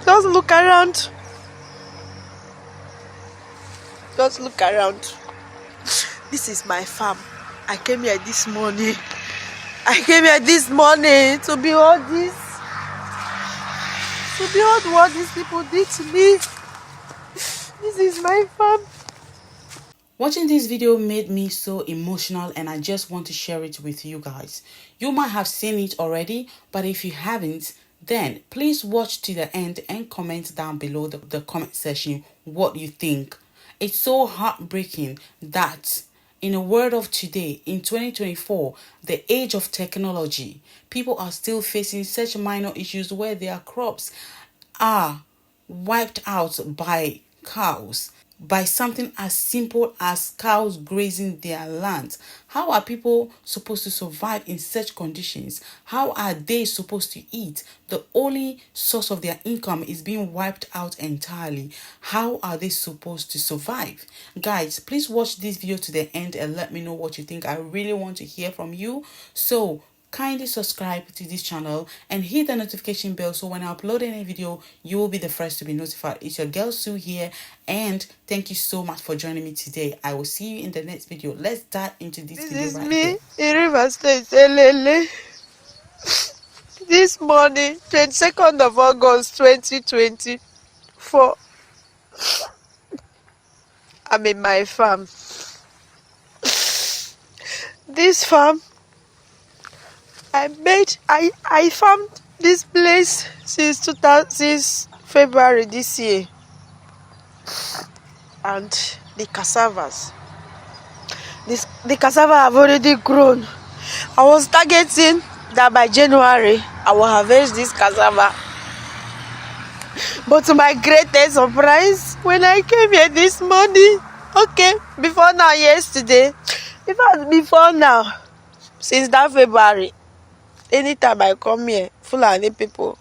Just look around. Just look around. This is my farm. I came here this morning. To behold this. To behold what these people did to me. This is my farm. Watching this video made me so emotional, and I just want to share it with you guys. You might have seen it already, but if you haven't, then please watch to the end and comment down below the comment section what you think. It's so heartbreaking that in a world of today, in 2024, the age of technology, people are still facing such minor issues where their crops are wiped out by cows, by something as simple as cows grazing their land. How are people supposed to survive in such conditions? How are they supposed to eat? The only source of their income is being wiped out entirely. How are they supposed to survive? Guys, please watch this video to the end and let me know what you think. I really want to hear from you. So kindly subscribe to this channel and hit the notification bell so when I upload any video, you will be the first to be notified. It's your girl Sue here, and thank you so much for joining me today. I will see you in the next video. Let's dive into this video This is right me here. in River State, Elele. This morning, 22nd of August 2024. I'm in my farm. This farm, I farmed this place since February this year. And the cassavas. The cassava have already grown. I was targeting that by January I will harvest this cassava. But to my greatest surprise, when I came here this morning, before now, since that February, anytime I come here, Fulani people,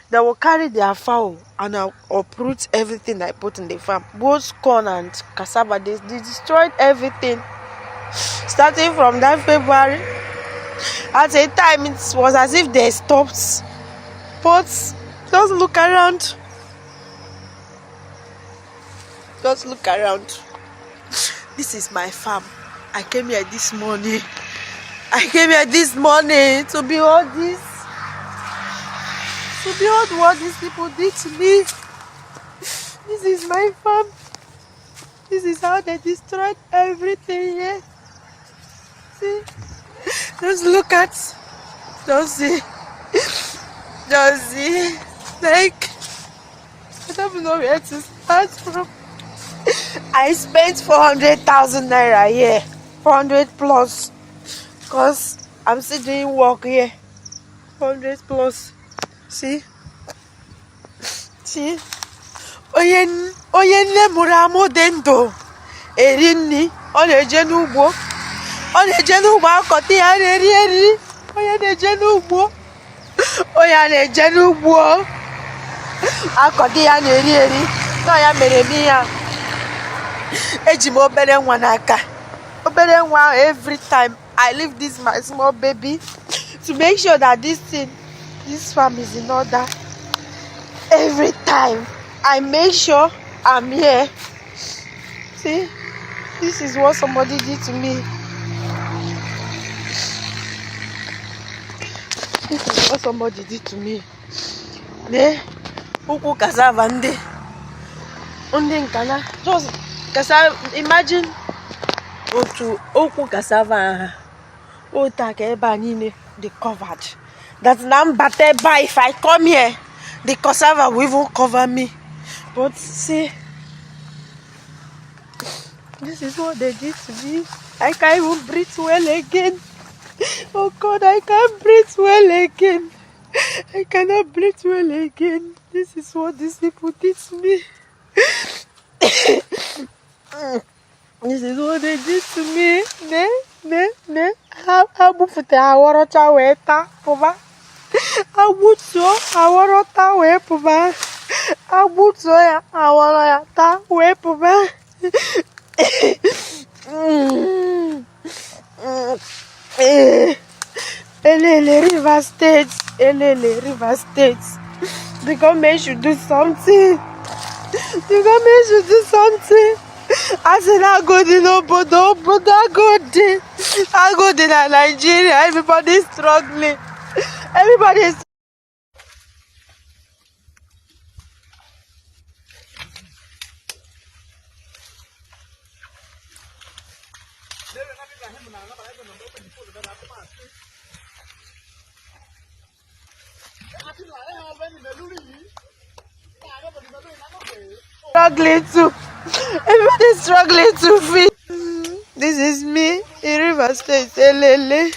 they will carry their fowl and uproot everything I put in the farm. Both corn and cassava, they destroyed everything. Starting from that February, at a time it was as if they stopped. But just look around. Just look around. This is my farm. I came here this morning. To behold this. To behold what these people did to me. This is my farm. This is how they destroyed everything here. See? Just look at. Just see. Like, I don't know where to start from. I spent 400,000 naira here. 400 plus. Because I'm still doing work here. 400 plus. See? Onye nne mụrụ amụ dị ndụ eri nri, ọ na-eje n'ugbo akọta ya na-eri. Onye na-eje n'ugbo akọta ya na-eri. Na ya mere m ihe a. Eji m obere nwa n'aka. Obere nwa every time I leave this my small baby to make sure that this farm is in order. Every time I make sure I'm here. See, this is what somebody did to me. This is what somebody did to me. Ukwu cassava ndị nkana. Just cassava. Imagine otu ukwu cassava aha. Otaka ebe a niile they covered. That now bate by if I come here, the cassava will even cover me. But see, this is what they did to me. I can't even breathe well again. Oh God, I can't breathe well again. I cannot breathe well again. This is what these people did to me. This is what they did to me. Agbufute awọrọcha wee taa pụba. Agbutuo awọrọta wee pụba. Agbutuo ya awọrọ ya taa wee pụba. Elele River State. The government should do something. The government should do something. I said, I go to no, but I go to Nigeria. Everybody's struggling. Everybody's struggling to. Everybody's struggling to feed. This is me in River State. Elele.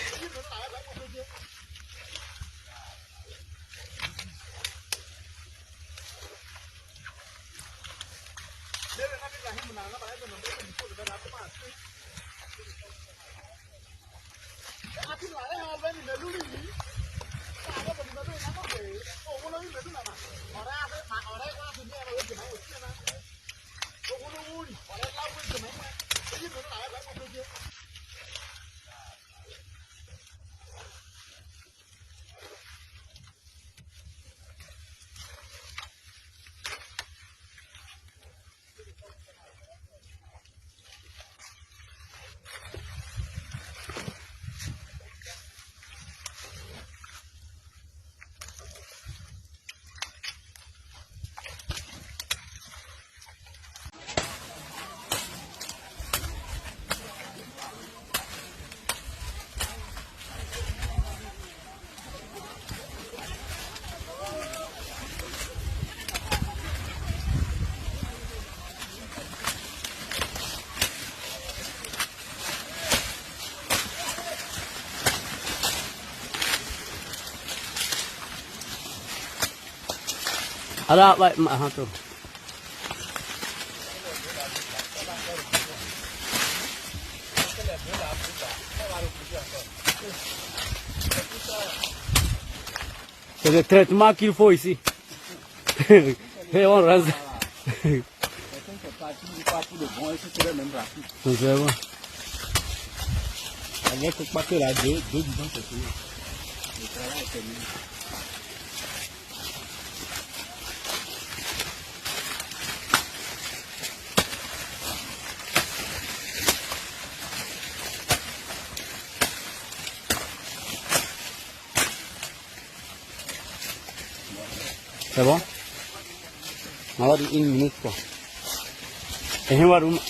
Ada vậy mà hả tôi. C'est le traitement qu'il faut ici. Et on reste. C'est bon. Avec le paquet là, deux bidons, c'est fini. Le travail est terminé. C'est bon? On va dire une minute quoi. Et on va dire.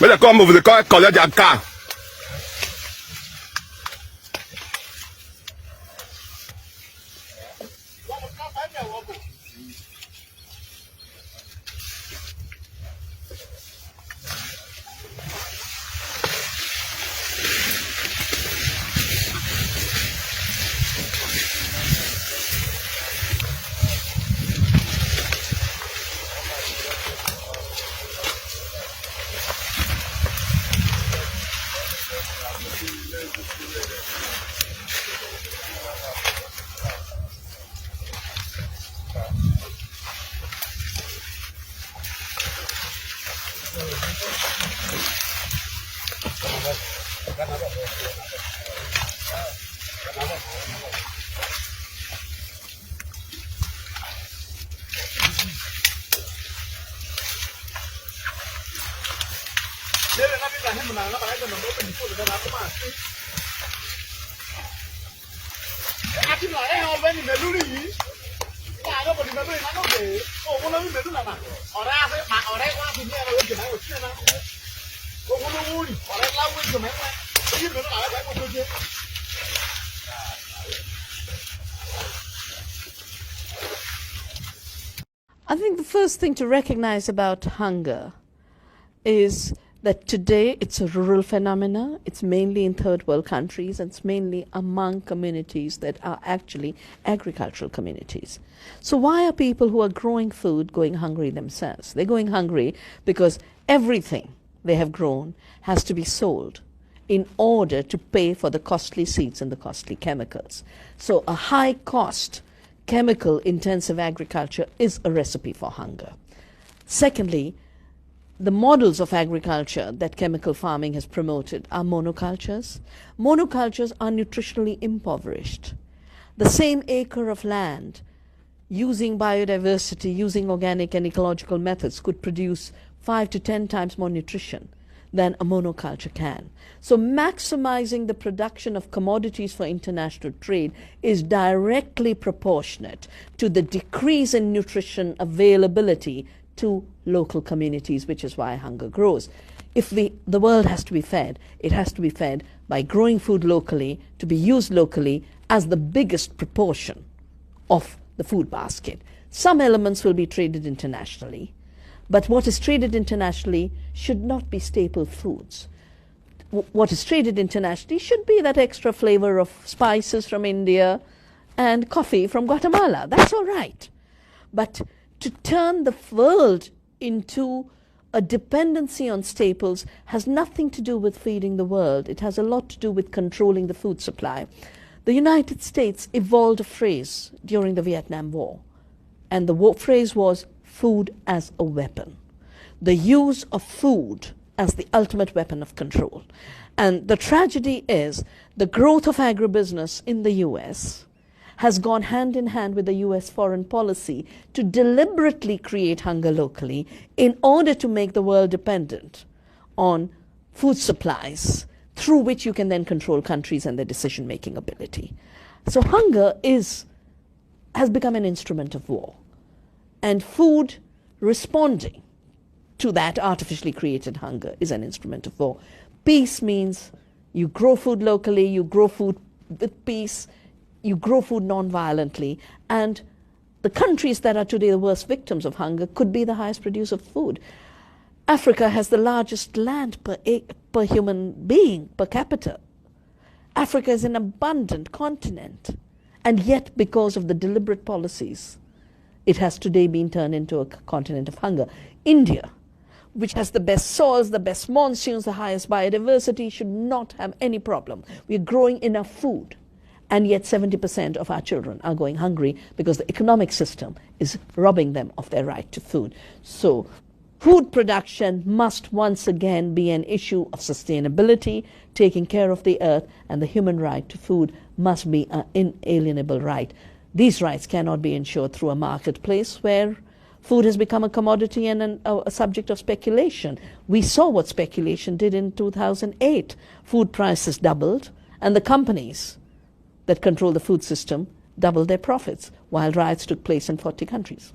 Mais d'accord, vous voulez quand coller des cas. I think the first thing to recognize about hunger is that today it's a rural phenomena. It's mainly in third world countries, and it's mainly among communities that are actually agricultural communities. So why are people who are growing food going hungry themselves? They're going hungry because everything they have grown has to be sold in order to pay for the costly seeds and the costly chemicals. So a high cost chemical intensive agriculture is a recipe for hunger. Secondly, the models of agriculture that chemical farming has promoted are monocultures. Monocultures are nutritionally impoverished. the same acre of land, using biodiversity, using organic and ecological methods, could produce 5 to 10 times more nutrition than a monoculture can. So maximizing the production of commodities for international trade is directly proportionate to the decrease in nutrition availability to local communities, which is why hunger grows. If the world has to be fed, it has to be fed by growing food locally, to be used locally as the biggest proportion of the food basket. Some elements will be traded internationally, but what is traded internationally should not be staple foods. What is traded internationally should be that extra flavor of spices from India and coffee from Guatemala. That's all right. But to turn the world into a dependency on staples has nothing to do with feeding the world. It has a lot to do with controlling the food supply. The United States evolved a phrase during the Vietnam War, and the phrase was food as a weapon. The use of food as the ultimate weapon of control. And the tragedy is the growth of agribusiness in the US has gone hand in hand with the US foreign policy to deliberately create hunger locally in order to make the world dependent on food supplies through which you can then control countries and their decision-making ability. So hunger has become an instrument of war. And food responding to that artificially created hunger is an instrument of war. Peace means you grow food locally, you grow food with peace, you grow food non-violently, and the countries that are today the worst victims of hunger could be the highest producer of food. Africa has the largest land per human being, per capita. Africa is an abundant continent, and yet because of the deliberate policies, it has today been turned into a continent of hunger. India, which has the best soils, the best monsoons, the highest biodiversity, should not have any problem. We are growing enough food, and yet 70% of our children are going hungry because the economic system is robbing them of their right to food. So food production must once again be an issue of sustainability, taking care of the earth, and the human right to food must be an inalienable right. These rights cannot be ensured through a marketplace where food has become a commodity and a subject of speculation. We saw what speculation did in 2008. Food prices doubled, and the companies that control the food system doubled their profits, while riots took place in 40 countries.